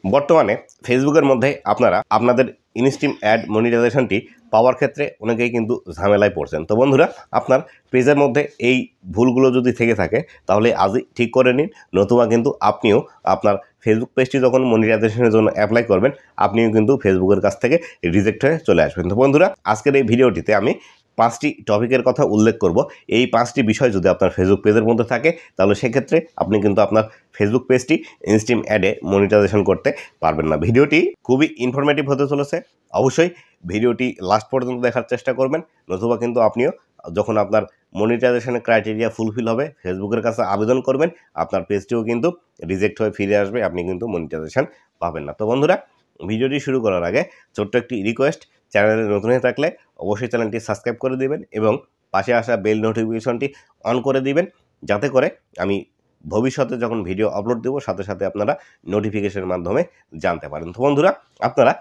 বর্তমানে ফেসবুকের মধ্যে আপনারা আপনাদের ইনস্ট্রিম অ্যাড মনিটাইজেশনটি পাওয়ার ক্ষেত্রে অনেকেই কিন্তু ঝামেলায় পড়ছেন। তো বন্ধুরা, আপনার পেজের মধ্যে এই ভুলগুলো যদি থেকে থাকে তাহলে আজই ঠিক করে নিন, নতুবা কিন্তু আপনিও আপনার ফেসবুক পেজটি যখন মনিটাইজেশনের জন্য অ্যাপ্লাই করবেন আপনিও কিন্তু ফেসবুকের কাছ থেকে রিজেক্ট হয়ে চলে আসবেন। তো বন্ধুরা, আজকের এই ভিডিওটিতে আমি 5টি টপিকের কথা উল্লেখ করব। এই 5টি বিষয় যদি আপনার ফেসবুক পেজের মধ্যে থাকে তাহলে সেক্ষেত্রে আপনি কিন্তু আপনার ফেসবুক পেজটি ইনস্ট্রিম অ্যাডে মনিটাইজেশন করতে পারবেন না। ভিডিওটি খুবই ইনফরমেটিভ হতে চলেছে, অবশ্যই ভিডিওটি লাস্ট পর্যন্ত দেখার চেষ্টা করবেন, নতুবা কিন্তু আপনিও যখন আপনার মনিটাইজেশনের ক্রাইটেরিয়া ফুলফিল হবে ফেসবুকের কাছে আবেদন করবেন, আপনার পেজটিও কিন্তু রিজেক্ট হয়ে ফিরে আসবে, আপনি কিন্তু মনিটাইজেশন পাবেন না। তো বন্ধুরা, ভিডিওটি শুরু করার আগে ছোট্ট একটি রিকোয়েস্ট, চ্যানেলে নতুন হয়ে থাকলে অবশ্যই চ্যানেলটি সাবস্ক্রাইব করে দিবেন এবং পাশে আসা বেল নোটিফিকেশনটি অন করে দিবেন, যাতে করে আমি ভবিষ্যতে যখন ভিডিও আপলোড দেবো সাথে সাথে আপনারা নোটিফিকেশনের মাধ্যমে জানতে পারেন। তো বন্ধুরা, আপনারা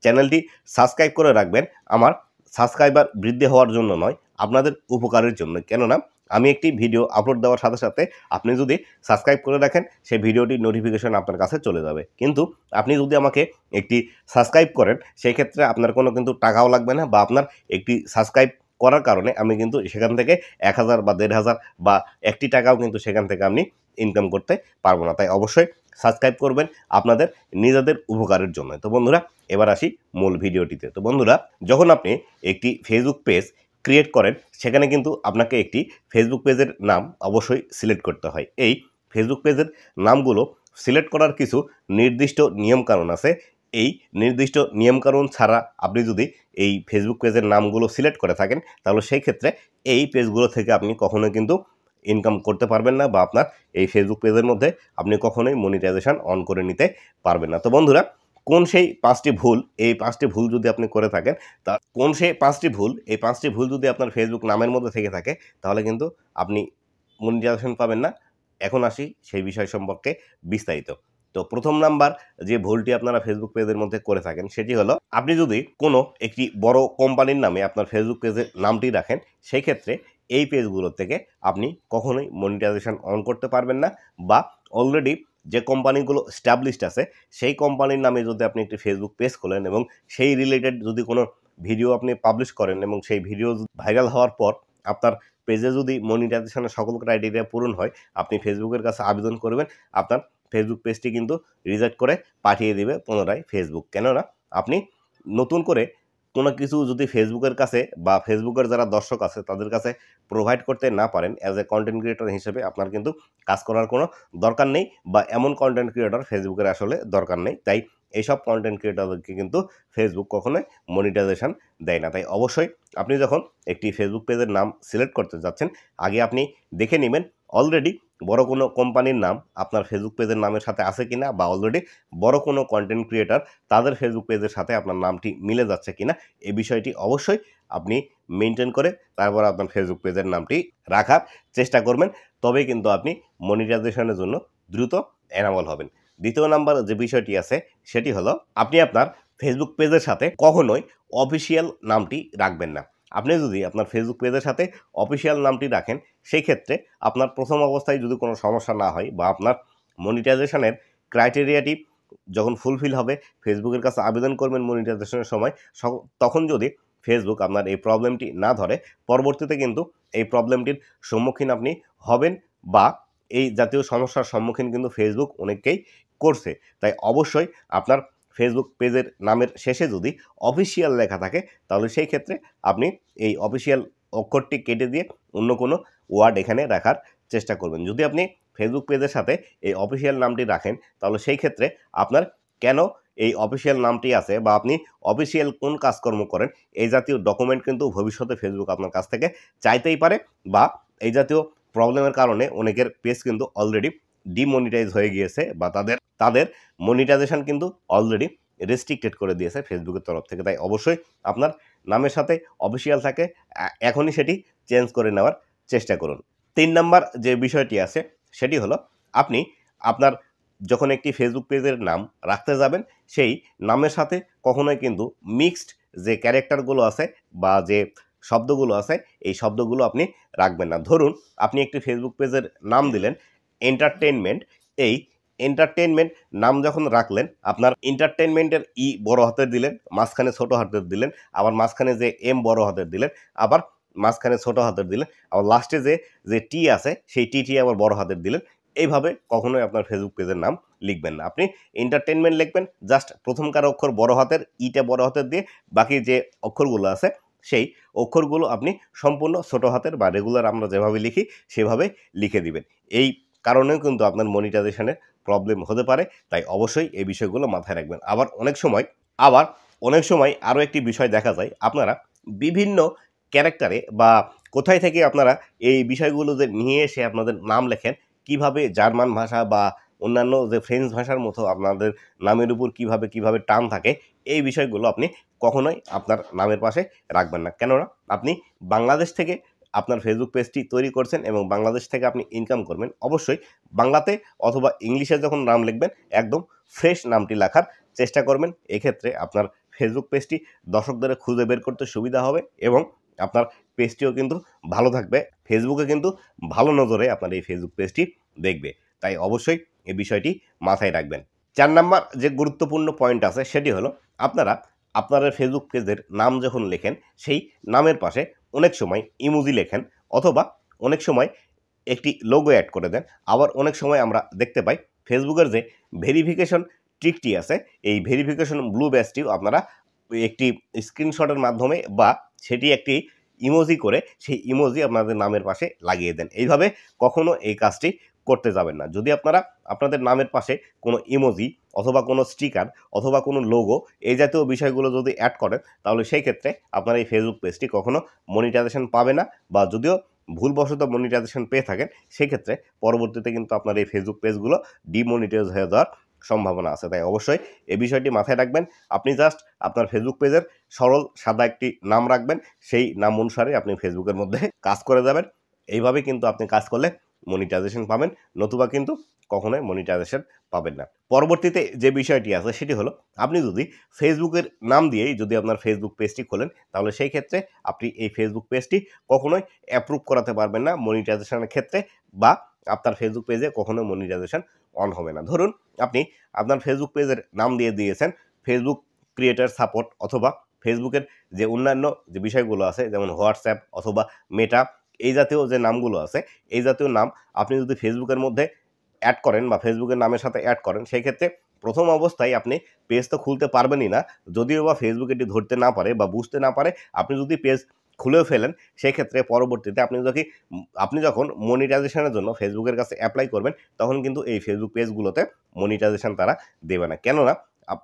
চ্যানেলটি সাবস্ক্রাইব করে রাখবেন আমার সাবস্ক্রাইবার বৃদ্ধি হওয়ার জন্য নয়, আপনাদের উপকারের জন্য। কেননা আমি একটি ভিডিও আপলোড দেওয়ার সাথে সাথে আপনি যদি সাবস্ক্রাইব করে রাখেন সেই ভিডিওটির নোটিফিকেশন আপনার কাছে চলে যাবে, কিন্তু আপনি যদি আমাকে একটি সাবস্ক্রাইব করেন সেই ক্ষেত্রে আপনার কোনো কিন্তু টাকাও লাগবে না, বা আপনার একটি সাবস্ক্রাইব করার কারণে আমি কিন্তু সেখান থেকে 1000 বা 1500 বা 1টি টাকাও কিন্তু সেখান থেকে আপনি ইনকাম করতে পারবো না। তাই অবশ্যই সাবস্ক্রাইব করবেন আপনাদের নিজেদের উপকারের জন্য। তো বন্ধুরা, এবার আসি মূল ভিডিওটিতে। তো বন্ধুরা, যখন আপনি একটি ফেসবুক পেজ ক্রিয়েট করেন সেখানে কিন্তু আপনাকে একটি ফেসবুক পেজের নাম অবশ্যই সিলেক্ট করতে হয়। এই ফেসবুক পেজের নামগুলো সিলেক্ট করার কিছু নির্দিষ্ট নিয়মকানুন আছে। এই নির্দিষ্ট নিয়মকানুন ছাড়া আপনি যদি এই ফেসবুক পেজের নামগুলো সিলেক্ট করে থাকেন তাহলে সেই ক্ষেত্রে এই পেজগুলো থেকে আপনি কখনোই কিন্তু ইনকাম করতে পারবেন না, বা আপনার এই ফেসবুক পেজের মধ্যে আপনি কখনোই মনিটাইজেশন অন করে নিতে পারবেন না। তো বন্ধুরা, কোন সেই 5টি ভুল, এই 5টি ভুল যদি আপনি করে থাকেন, তা কোন সেই 5টি ভুল, এই 5টি ভুল যদি আপনার ফেসবুক নামের মধ্যে থেকে থাকে তাহলে কিন্তু আপনি মনিটাইজেশন পাবেন না। এখন আসি সেই বিষয় সম্পর্কে বিস্তারিত। তো প্রথম নাম্বার যে ভুলটি আপনারা ফেসবুক পেজের মধ্যে করে থাকেন সেটি হলো, আপনি যদি কোনো একটি বড় কোম্পানির নামে আপনার ফেসবুক পেজের নামটি রাখেন সেই ক্ষেত্রে এই পেজগুলোর থেকে আপনি কখনোই মনিটাইজেশন অন করতে পারবেন না, বা অলরেডি যে কোম্পানিগুলো স্ট্যাবলিশড আছে সেই কোম্পানির নামে যদি আপনি একটি ফেসবুক পেজ খোলেন এবং সেই রিলেটেড যদি কোনো ভিডিও আপনি পাবলিশ করেন এবং সেই ভিডিও ভাইরাল হওয়ার পর আপনার পেজে যদি মনিটাইজেশনের সকল ক্রাইটেরিয়া পূরণ হয়, আপনি ফেসবুকের কাছে আবেদন করবেন, আপনার ফেসবুক পেজটি কিন্তু রিজেক্ট করে পাঠিয়ে দেবে পুনরায় ফেসবুক। কেননা আপনি নতুন করে কোনো কিছু যদি ফেসবুকের কাছে বা ফেসবুকের যারা দর্শক আছে তাদের কাছে প্রোভাইড করতে না পারেন, অ্যাজ এ কন্টেন্ট ক্রিয়েটর হিসেবে আপনার কিন্তু কাজ করার কোনো দরকার নেই, বা এমন কন্টেন্ট ক্রিয়েটর ফেসবুকের আসলে দরকার নেই। তাই এইসব কন্টেন্ট ক্রিয়েটরদেরকে কিন্তু ফেসবুক কখনোই মনিটাইজেশন দেয় না। তাই অবশ্যই আপনি যখন একটি ফেসবুক পেজের নাম সিলেক্ট করতে যাচ্ছেন আগে আপনি দেখে নেবেন অলরেডি বড় কোনো কোম্পানির নাম আপনার ফেসবুক পেজের নামের সাথে আছে কিনা, বা অলরেডি বড় কোনো কন্টেন্ট ক্রিয়েটর তাদের ফেসবুক পেজের সাথে আপনার নামটি মিলে যাচ্ছে কিনা, এই বিষয়টি অবশ্যই আপনি মেনটেন করে তারপর আপনার ফেসবুক পেজের নামটি রাখার চেষ্টা করবেন, তবেই কিন্তু আপনি মনিটাইজেশনের জন্য দ্রুত এনাবল হবেন। দ্বিতীয় নাম্বার যে বিষয়টি আছে সেটি হলো, আপনি আপনার ফেসবুক পেজের সাথে কখনোই অফিসিয়াল নামটি রাখবেন না। আপনি যদি আপনার ফেসবুক পেজের সাথে অফিসিয়াল নামটি রাখেন সেই ক্ষেত্রে আপনার প্রথম অবস্থায় যদি কোনো সমস্যা না হয়, বা আপনার মনিটাইজেশনের ক্রাইটেরিয়াটি যখন ফুলফিল হবে ফেসবুকের কাছে আবেদন করবেন মনিটাইজেশনের সময়, তখন যদি ফেসবুক আপনার এই প্রবলেমটি না ধরে, পরবর্তীতে কিন্তু এই প্রবলেমটির সম্মুখীন আপনি হবেন, বা এই জাতীয় সমস্যার সম্মুখীন কিন্তু ফেসবুক অনেককেই করছে। তাই অবশ্যই আপনার ফেসবুক পেজের নামের শেষে যদি অফিসিয়াল লেখা থাকে তাহলে সেই ক্ষেত্রে আপনি এই অফিসিয়াল অক্ষরটি কেটে দিয়ে অন্য কোনো ওয়ার্ড এখানে রাখার চেষ্টা করবেন। যদি আপনি ফেসবুক পেজের সাথে এই অফিসিয়াল নামটি রাখেন তাহলে সেই ক্ষেত্রে আপনার কেন এই অফিসিয়াল নামটি আছে, বা আপনি অফিসিয়াল কোন কাজকর্ম করেন, এই জাতীয় ডকুমেন্ট কিন্তু ভবিষ্যতে ফেসবুক আপনার কাছ থেকে চাইতেই পারে, বা এই জাতীয় প্রবলেমের কারণে অনেকের পেজ কিন্তু অলরেডি ডিমনিটাইজ হয়ে গিয়েছে, বা তাদের মনিটাইজেশন কিন্তু অলরেডি রেস্ট্রিক্টেড করে দিয়েছে ফেসবুকের তরফ থেকে। তাই অবশ্যই আপনার নামের সাথে অফিসিয়াল থাকে এখনই সেটি চেঞ্জ করে নেওয়ার চেষ্টা করুন। 3 নাম্বার যে বিষয়টি আছে সেটি হলো, আপনি আপনার যখন একটি ফেসবুক পেজের নাম রাখতে যাবেন সেই নামের সাথে কখনোই কিন্তু মিক্সড যে ক্যারেক্টারগুলো আছে বা যে শব্দগুলো আছে এই শব্দগুলো আপনি রাখবেন না। ধরুন আপনি একটি ফেসবুক পেজের নাম দিলেন এন্টারটেইনমেন্ট, এই এন্টারটেইনমেন্ট নাম যখন রাখলেন, আপনার এন্টারটেইনমেন্টের ই বড় হাতের দিলেন, মাঝখানে ছোট হাতের দিলেন, আবার মাঝখানে যে এম বড় হাতের দিলেন, আবার মাঝখানে ছোট হাতের দিলেন, আবার লাস্টে যে টি আছে সেই টি আবার বড় হাতের দিলেন। এইভাবে কখনোই আপনার ফেসবুক পেজের নাম লিখবেন না। আপনি এন্টারটেইনমেন্ট লিখবেন, জাস্ট প্রথমকার অক্ষর বড় হাতের, ইটা বড় হাতের দিয়ে বাকি যে অক্ষরগুলো আছে সেই অক্ষরগুলো আপনি সম্পূর্ণ ছোট হাতের বা রেগুলার আমরা যেভাবে লিখি সেভাবে লিখে দিবেন। এই কারণেও কিন্তু আপনার মনিটাইজেশনের প্রবলেম হতে পারে, তাই অবশ্যই এই বিষয়গুলো মাথায় রাখবেন। আবার অনেক সময় আরও একটি বিষয় দেখা যায়, আপনারা বিভিন্ন ক্যারেক্টারে বা কোথায় থেকে আপনারা এই বিষয়গুলো যে নিয়ে এসে আপনাদের নাম লেখেন, কিভাবে জার্মান ভাষা বা অন্যান্য যে ফ্রেঞ্চ ভাষার মতো আপনাদের নামের উপর কিভাবে টান থাকে, এই বিষয়গুলো আপনি কখনোই আপনার নামের পাশে রাখবেন না। কেননা আপনি বাংলাদেশ থেকে আপনার ফেসবুক পেজটি তৈরি করছেন এবং বাংলাদেশ থেকে আপনি ইনকাম করবেন। অবশ্যই বাংলাতে অথবা ইংলিশে যখন নাম লিখবেন একদম ফ্রেশ নামটি লেখার চেষ্টা করবেন। এক্ষেত্রে আপনার ফেসবুক পেজটি দর্শকদের খুঁজে বের করতে সুবিধা হবে এবং আপনার পেজটিও কিন্তু ভালো থাকবে। ফেসবুকে কিন্তু ভালো নজরে আপনার এই ফেসবুক পেজটি দেখবে, তাই অবশ্যই এই বিষয়টি মাথায় রাখবেন। 4 নাম্বার যে গুরুত্বপূর্ণ পয়েন্ট আছে সেটি হলো, আপনারা আপনাদের ফেসবুক পেজের নাম যখন লেখেন সেই নামের পাশে অনেক সময় ইমোজি লেখেন অথবা অনেক সময় একটি লোগো অ্যাড করে দেন। আবার অনেক সময় আমরা দেখতে পাই ফেসবুকের যে ভেরিফিকেশন ট্রিকটি আছে, এই ভেরিফিকেশন ব্লু ব্যাজটিও আপনারা একটি স্ক্রিনশটের মাধ্যমে বা সেটি একটি ইমোজি করে সেই ইমোজি আপনাদের নামের পাশে লাগিয়ে দেন। এইভাবে কখনো এই কাজটি করতে যাবেন না। যদি আপনারা আপনাদের নামের পাশে কোনো ইমোজি অথবা কোনো স্টিকার অথবা কোনো লোগো এই জাতীয় বিষয়গুলো যদি অ্যাড করেন, তাহলে সেই ক্ষেত্রে আপনার এই ফেসবুক পেজটি কখনো মনিটাইজেশন পাবে না, বা যদিও ভুলবশত মনিটাইজেশন পেয়ে থাকেন সেক্ষেত্রে পরবর্তীতে কিন্তু আপনার এই ফেসবুক পেজগুলো ডিমনিটাইজ হয়ে যাওয়ার সম্ভাবনা আছে। তাই অবশ্যই এই বিষয়টি মাথায় রাখবেন। আপনি জাস্ট আপনার ফেসবুক পেজের সরল সাদা একটি নাম রাখবেন, সেই নাম অনুসারে আপনি ফেসবুকের মধ্যে কাজ করে যাবেন। এইভাবে কিন্তু আপনি কাজ করলে মনিটাইজেশন পাবেন, নতুবা কিন্তু কখনোই মনিটাইজেশন পাবেন না। পরবর্তীতে যে বিষয়টি আছে সেটি হলো, আপনি যদি ফেসবুকের নাম দিয়েই যদি আপনার ফেসবুক পেজটি খোলেন, তাহলে সেই ক্ষেত্রে আপনি এই ফেসবুক পেজটি কখনোই অ্যাপ্রুভ করাতে পারবেন না মনিটাইজেশনের ক্ষেত্রে, বা আপনার ফেসবুক পেজে কখনো মনিটাইজেশন অন হবে না। ধরুন আপনি আপনার ফেসবুক পেজের নাম দিয়ে দিয়েছেন ফেসবুক ক্রিয়েটর সাপোর্ট, অথবা ফেসবুকের যে অন্যান্য যে বিষয়গুলো আছে যেমন হোয়াটসঅ্যাপ অথবা মেটা, এই জাতীয় যে নামগুলো আছে, এই জাতীয় নাম আপনি যদি ফেসবুকের মধ্যে অ্যাড করেন বা ফেসবুকের নামের সাথে অ্যাড করেন, সেই ক্ষেত্রে প্রথম অবস্থায় আপনি পেজ তো খুলতে পারবেনই না, যদিও বা ফেসবুক এটি ধরতে না পারে বা বুঝতে না পারে। আপনি যদি পেজ খুলেও ফেলেন, সেক্ষেত্রে পরবর্তীতে আপনি যখন মনিটাইজেশনের জন্য ফেসবুকের কাছে অ্যাপ্লাই করবেন, তখন কিন্তু এই ফেসবুক পেজগুলোতে মনিটাইজেশন তারা দেবে না। কেননা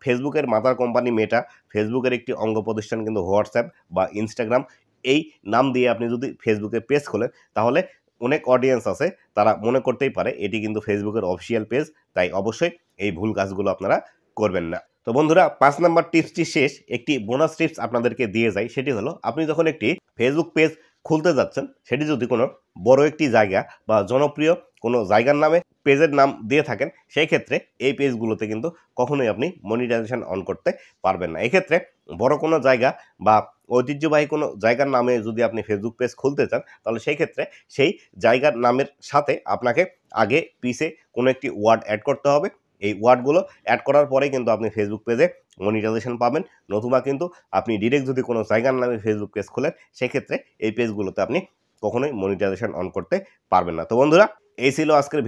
ফেসবুকের মাদার কোম্পানি মেটা, ফেসবুকের একটি অঙ্গ প্রতিষ্ঠান কিন্তু হোয়াটসঅ্যাপ বা ইনস্টাগ্রাম, এই নাম দিয়ে আপনি যদি ফেসবুকে পেজ খোলেন, তাহলে অনেক অডিয়েন্স আছে তারা মনে করতেই পারে এটি কিন্তু ফেসবুকের অফিসিয়াল পেজ। তাই অবশ্যই এই ভুল কাজগুলো আপনারা করবেন না। তো বন্ধুরা, 5 নাম্বার টিপসটি শেষ, একটি বোনাস টিপস আপনাদেরকে দিয়ে যাই। সেটি হলো, আপনি যখন একটি ফেসবুক পেজ খুলতে যাচ্ছেন, সেটি যদি কোনো বড় একটি জায়গা বা জনপ্রিয় কোনো জায়গার নামে পেজের নাম দিয়ে থাকেন, সেই ক্ষেত্রে এই পেজগুলোতে কিন্তু কখনোই আপনি মনিটাইজেশন অন করতে পারবেন না। এক্ষেত্রে বড় কোনো জায়গা বা ঐতিহ্যবাহী কোনো জায়গার নামে যদি আপনি ফেসবুক পেজ খুলতে চান, তাহলে সেই ক্ষেত্রে সেই জায়গার নামের সাথে আপনাকে আগে পিছে কোনো একটি ওয়ার্ড অ্যাড করতে হবে। এই ওয়ার্ডগুলো অ্যাড করার পরেই কিন্তু আপনি ফেসবুক পেজে মনিটাইজেশন পাবেন, নতুবা কিন্তু আপনি ডিরেক্ট যদি কোনো জায়গার নামে ফেসবুক পেজ খোলেন, সেক্ষেত্রে এই পেজগুলোতে আপনি কখনোই মনিটাইজেশন অন করতে পারবেন না। তো বন্ধুরা, এই ছিল আজকের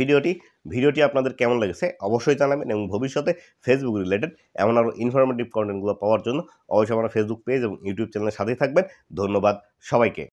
ভিডিওটি আপনাদের কেমন লেগেছে অবশ্যই জানাবেন, এবং ভবিষ্যতে ফেসবুক রিলেটেড এমন আরও ইনফরমেটিভ কন্টেন্টগুলো পাওয়ার জন্য অবশ্যই আমার ফেসবুক পেজ এবং ইউটিউব চ্যানেলের সাথেই থাকবেন। ধন্যবাদ সবাইকে।